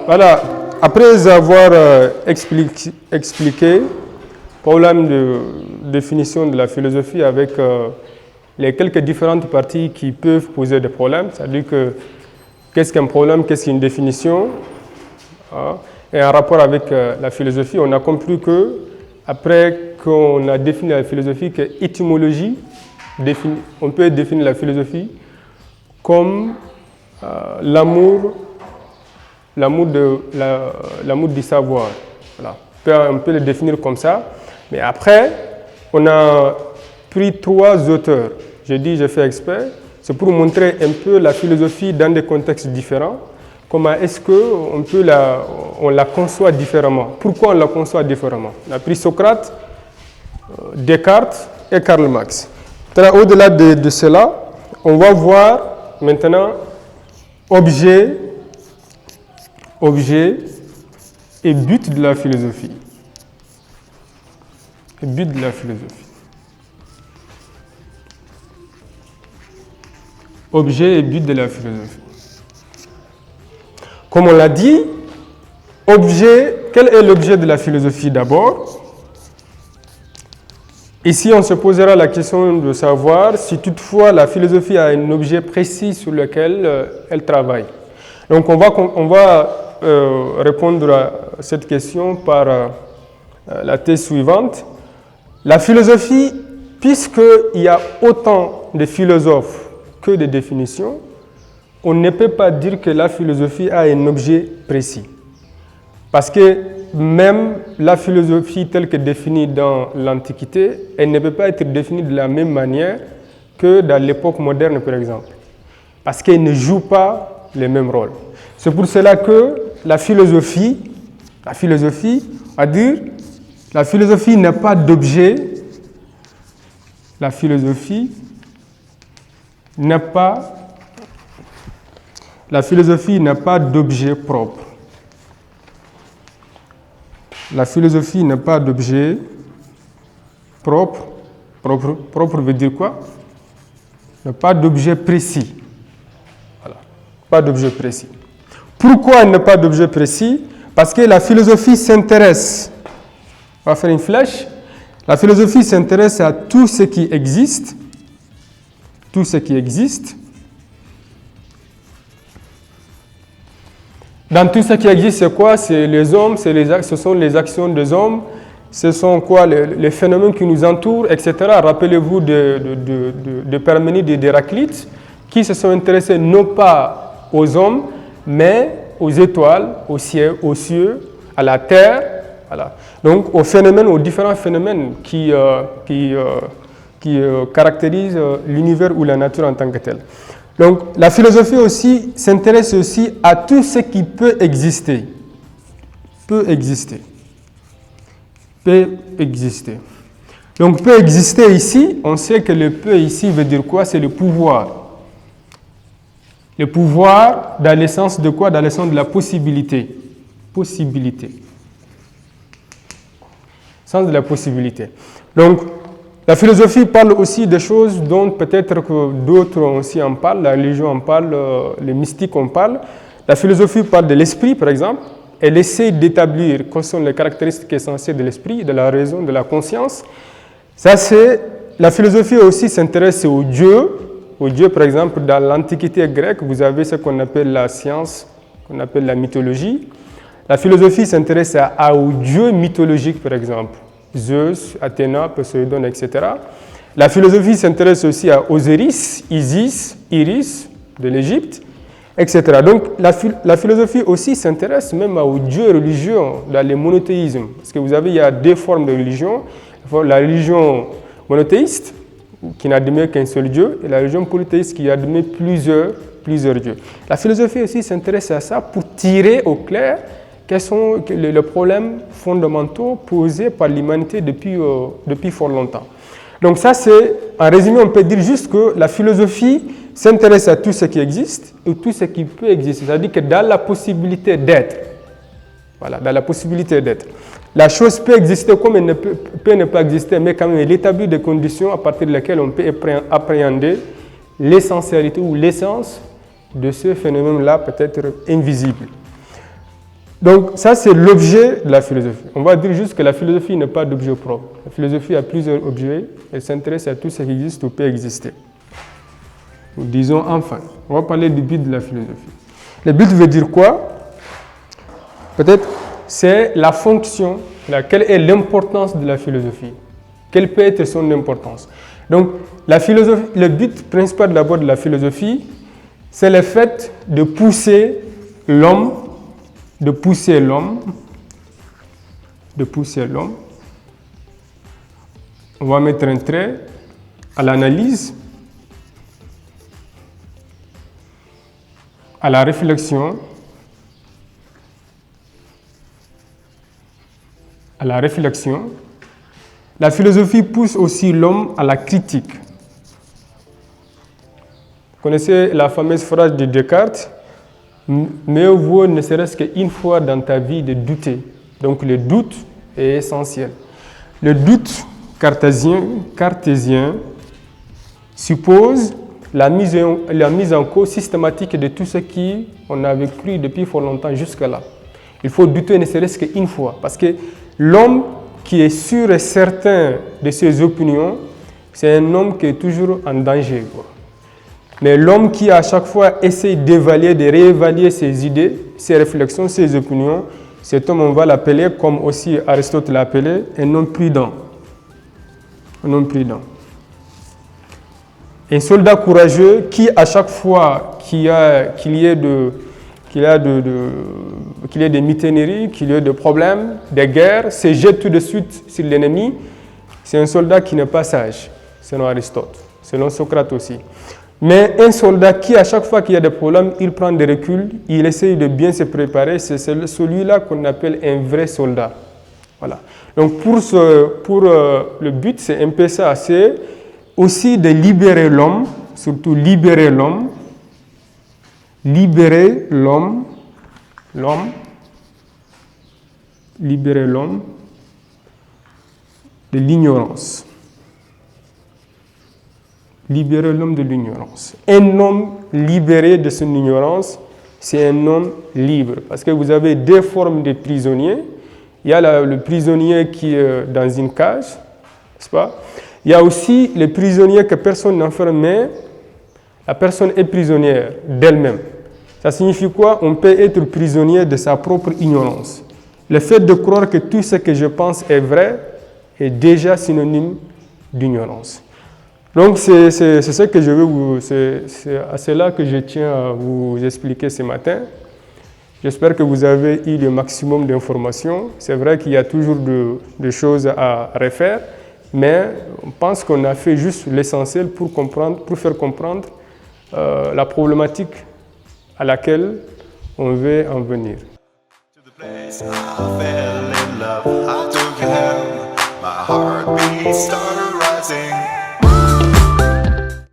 Voilà, après avoir expliqué le problème de définition de la philosophie avec les quelques différentes parties qui peuvent poser des problèmes, c'est-à-dire que qu'est-ce qu'un problème, qu'est-ce qu'une définition, hein, et en rapport avec la philosophie, on a compris que après qu'on a défini la philosophie, que étymologie, on peut définir la philosophie comme l'amour du savoir. Voilà. On peut le définir comme ça. Mais après, on a pris 3 auteurs. J'ai fait exprès. C'est pour montrer un peu la philosophie dans des contextes différents. Comment est-ce qu'on la conçoit différemment? Pourquoi on la conçoit différemment? On a pris Socrate, Descartes et Karl Marx. Au-delà de cela, on va voir maintenant objet et but de la philosophie. Et but de la philosophie. Objet et but de la philosophie. Comme on l'a dit, quel est l'objet de la philosophie d'abord? Ici, on se posera la question de savoir si toutefois la philosophie a un objet précis sur lequel elle travaille. Donc, on va répondre à cette question par la thèse suivante. La philosophie, puisqu'il y a autant de philosophes que de définitions, on ne peut pas dire que la philosophie a un objet précis. Parce que même la philosophie telle que définie dans l'Antiquité, elle ne peut pas être définie de la même manière que dans l'époque moderne, par exemple. Parce qu'elle ne joue pas les mêmes rôles. C'est pour cela que la philosophie n'a pas d'objet. La philosophie n'a pas d'objet propre. La philosophie n'a pas d'objet propre. Propre veut dire quoi? N'a pas d'objet précis. Voilà. Pas d'objet précis. Pourquoi elle n'a pas d'objet précis? Parce que la philosophie s'intéresse. On va faire une flèche. La philosophie s'intéresse à tout ce qui existe. Tout ce qui existe. Dans tout ce qui existe, c'est quoi? C'est les hommes, ce sont les actions des hommes, ce sont quoi? Les phénomènes qui nous entourent, etc. Rappelez-vous de Parménide et d'Héraclite, qui se sont intéressés non pas aux hommes, mais aux étoiles, aux cieux, à la terre, voilà. Donc aux différents phénomènes qui caractérisent l'univers ou la nature en tant que tel. Donc, la philosophie aussi s'intéresse aussi à tout ce qui peut exister. Peut exister. Donc, peut exister ici, on sait que le peut ici veut dire quoi? C'est le pouvoir. Le pouvoir dans le sens de quoi? Dans le sens de la possibilité. Possibilité. Sens de la possibilité. Donc, la philosophie parle aussi de choses dont peut-être que d'autres aussi en parlent, la religion en parle, les mystiques en parlent. La philosophie parle de l'esprit, par exemple. Elle essaie d'établir quelles sont les caractéristiques essentielles de l'esprit, de la raison, de la conscience. La philosophie aussi s'intéresse aux dieux. Aux dieux, par exemple, dans l'Antiquité grecque, vous avez ce qu'on appelle la science, qu'on appelle la mythologie. La philosophie s'intéresse aux dieux mythologiques, par exemple. Zeus, Athéna, Poséidon, etc. La philosophie s'intéresse aussi à Osiris, Isis, Iris de l'Égypte, etc. Donc la philosophie aussi s'intéresse même aux dieux religieux dans les monothéismes. Parce que il y a 2 formes de religion. La religion monothéiste, qui n'admet qu'un seul Dieu, et la religion polythéiste qui admet plusieurs dieux. La philosophie aussi s'intéresse à ça pour tirer au clair quels sont les problèmes fondamentaux posés par l'humanité depuis fort longtemps. Donc ça, en résumé, on peut dire juste que la philosophie s'intéresse à tout ce qui existe et tout ce qui peut exister. C'est-à-dire que dans la possibilité d'être, voilà, dans la possibilité d'être, la chose peut exister comme elle peut ne pas exister, mais quand même elle établit des conditions à partir desquelles on peut appréhender l'essentialité ou l'essence de ce phénomène-là peut-être invisible. Donc ça, c'est l'objet de la philosophie. On va dire juste que la philosophie n'est pas d'objet propre. La philosophie a plusieurs objets, elle s'intéresse à tout ce qui existe ou peut exister. Nous disons enfin, on va parler du but de la philosophie. Le but veut dire quoi? Peut-être c'est la fonction, quelle est l'importance de la philosophie? Quelle peut être son importance? Donc la philosophie, le but principal d'abord de la philosophie, c'est le fait de pousser l'homme, on va mettre un trait à l'analyse, à la réflexion, La philosophie pousse aussi l'homme à la critique. Vous connaissez la fameuse phrase de Descartes, mieux vaut ne serait-ce qu'une fois dans ta vie de douter. Donc le doute est essentiel. Le doute cartésien suppose la mise en cause systématique de tout ce qu'on avait cru depuis fort longtemps jusque-là. Il faut douter ne serait-ce qu'une fois. Parce que l'homme qui est sûr et certain de ses opinions, c'est un homme qui est toujours en danger, quoi. Mais l'homme qui à chaque fois essaie d'évaluer, de réévaluer ses idées, ses réflexions, ses opinions, cet homme, on va l'appeler, comme aussi Aristote l'a appelé, un homme prudent. Un homme prudent. Un soldat courageux qui, à chaque fois qu'il y a des mutineries, qu'il y a des problèmes, des guerres, se jette tout de suite sur l'ennemi, c'est un soldat qui n'est pas sage, selon Aristote, selon Socrate aussi. Mais un soldat qui, à chaque fois qu'il y a des problèmes, il prend des reculs, il essaye de bien se préparer, c'est celui-là qu'on appelle un vrai soldat. Voilà. Donc pour le but, c'est un peu ça, c'est aussi de libérer l'homme, surtout libérer l'homme de l'ignorance. Libérer l'homme de l'ignorance. Un homme libéré de son ignorance, c'est un homme libre. Parce que vous avez deux formes de prisonniers. Il y a le prisonnier qui est dans une cage, n'est-ce pas? Il y a aussi les prisonniers que personne n'enferme, mais la personne est prisonnière d'elle-même. Ça signifie quoi? On peut être prisonnier de sa propre ignorance. Le fait de croire que tout ce que je pense est vrai est déjà synonyme d'ignorance. Donc c'est ce que je veux c'est à cela que je tiens à vous expliquer ce matin. J'espère que vous avez eu le maximum d'informations. C'est vrai qu'il y a toujours des choses à refaire, mais on pense qu'on a fait juste l'essentiel pour faire comprendre la problématique à laquelle on veut en venir. My heart beat started